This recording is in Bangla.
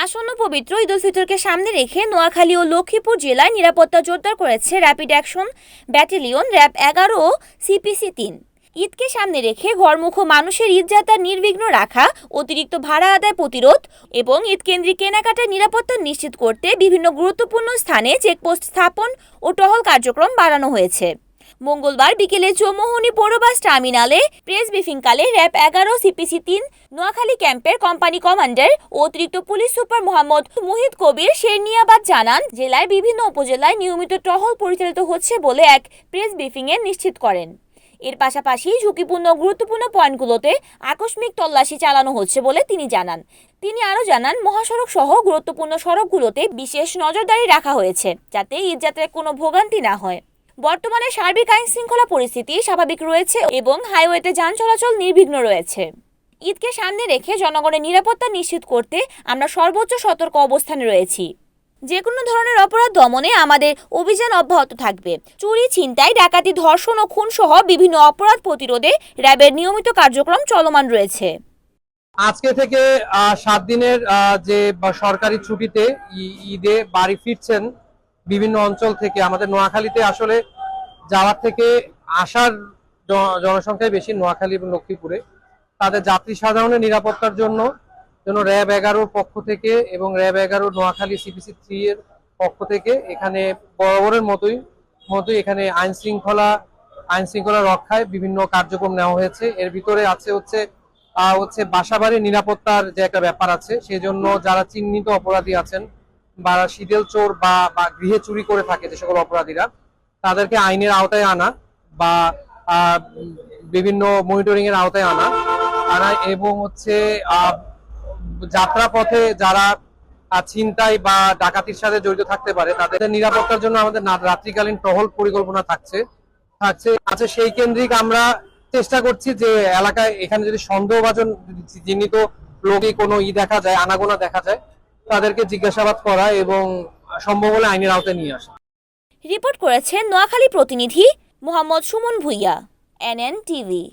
আসন্ন পবিত্র ঈদ উল ফিতরকে সামনে রেখে নোয়াখালী ও লক্ষ্মীপুর জেলায় নিরাপত্তা জোরদার করেছে র্যাপিড অ্যাকশন ব্যাটালিয়ন র্যাব 11 ও সিপিসি-3। ঈদকে সামনে রেখে ঘরমুখো মানুষের ঈদযাত্রা নির্বিঘ্ন রাখা, অতিরিক্ত ভাড়া আদায় প্রতিরোধ এবং ঈদকেন্দ্রিক কেনাকাটার নিরাপত্তা নিশ্চিত করতে বিভিন্ন গুরুত্বপূর্ণ স্থানে চেকপোস্ট স্থাপন ও টহল কার্যক্রম বাড়ানো হয়েছে। মঙ্গলবার বিকেলে চৌমুহনী পৌরবাস টার্মিনালে প্রেস ব্রিফিংকালে র্যাব 11 সিপিসি-3 নোয়াখালী ক্যাম্পের কোম্পানি কমান্ডার ও অতিরিক্ত পুলিশ সুপার মোহাম্মদ মুহিত কবির শেরনিয়াবাদ জানান, জেলার বিভিন্ন উপজেলায় নিয়মিত টহল পরিচালিত হচ্ছে বলে এক প্রেস ব্রিফিংয়ে নিশ্চিত করেন। এর পাশাপাশি ঝুঁকিপূর্ণ গুরুত্বপূর্ণ পয়েন্টগুলোতে আকস্মিক তল্লাশি চালানো হচ্ছে বলে তিনি জানান। তিনি আরও জানান, মহাসড়ক সহ গুরুত্বপূর্ণ সড়কগুলোতে বিশেষ নজরদারি রাখা হয়েছে যাতে ঈদযাত্রায় কোনো ভোগান্তি না হয়। বর্তমানে সার্বিক আইন শৃঙ্খলা পরিস্থিতি স্বাভাবিক রয়েছে এবং হাইওয়েতে যান চলাচল নির্বিঘ্ন রয়েছে। ঈদকে সামনে রেখে জনগণের নিরাপত্তা নিশ্চিত করতে আমরা সর্বোচ্চ সতর্ক অবস্থানে রয়েছি। যে কোনো ধরনের অপরাধ দমনে আমাদের অভিযান অব্যাহত থাকবে। চুরি, ছিনতাই, ডাকাতি, ধর্ষণ ও খুন সহ বিভিন্ন অপরাধ প্রতিরোধে র্যাবের নিয়মিত কার্যক্রম চলমান রয়েছে। আজকে থেকে 7 দিনের যে সরকারি ছুটিতে ঈদে বাড়ি ফিরছেন বিভিন্ন অঞ্চল থেকে। আমাদের নোয়াখালীতে আসলে যাওয়ার থেকে আসার জনসংখ্যাই বেশি নোয়াখালী এবং লক্ষ্মীপুরে। তাদের যাত্রী সাধারণের নিরাপত্তার জন্য র্যাব 11 পক্ষ থেকে এবং র্যাব 11 নোয়াখালী সিপিসি-3 এর পক্ষ থেকে এখানে বরাবরের মতোই এখানে আইন শৃঙ্খলা রক্ষায় বিভিন্ন কার্যক্রম নেওয়া হয়েছে। এর ভিতরে আছে হচ্ছে বাসাবাড়ির নিরাপত্তার যে একটা ব্যাপার আছে, সেই জন্য যারা চিহ্নিত অপরাধী আছেন বা শীতল চোর বা গৃহে চুরি করে থাকে যে সকল অপরাধীরা, তাদেরকে আইনের আওতায় আনা বা বিভিন্ন মনিটরিং এর আওতায় আনা এবং যাত্রা পথে যারা ছিনতাই বা ডাকাতির সাথে জড়িত থাকতে পারে তাদের নিরাপত্তার জন্য আমাদের রাত্রিকালীন টহল পরিকল্পনা থাকছে। সেই কেন্দ্রিক আমরা চেষ্টা করছি যে এলাকায় এখানে যদি সন্দেহভাজন চিহ্নিত লোকে কোনো দেখা যায়, আনাগোনা দেখা যায়, তাদেরকে জিজ্ঞাসাবাদ করা এবং সম্ভব হলে আইনের আওতায় নিয়ে আসা। রিপোর্ট করেছেন নোয়াখালী প্রতিনিধি মোহাম্মদ সুমন ভুইয়া, NN টিভি।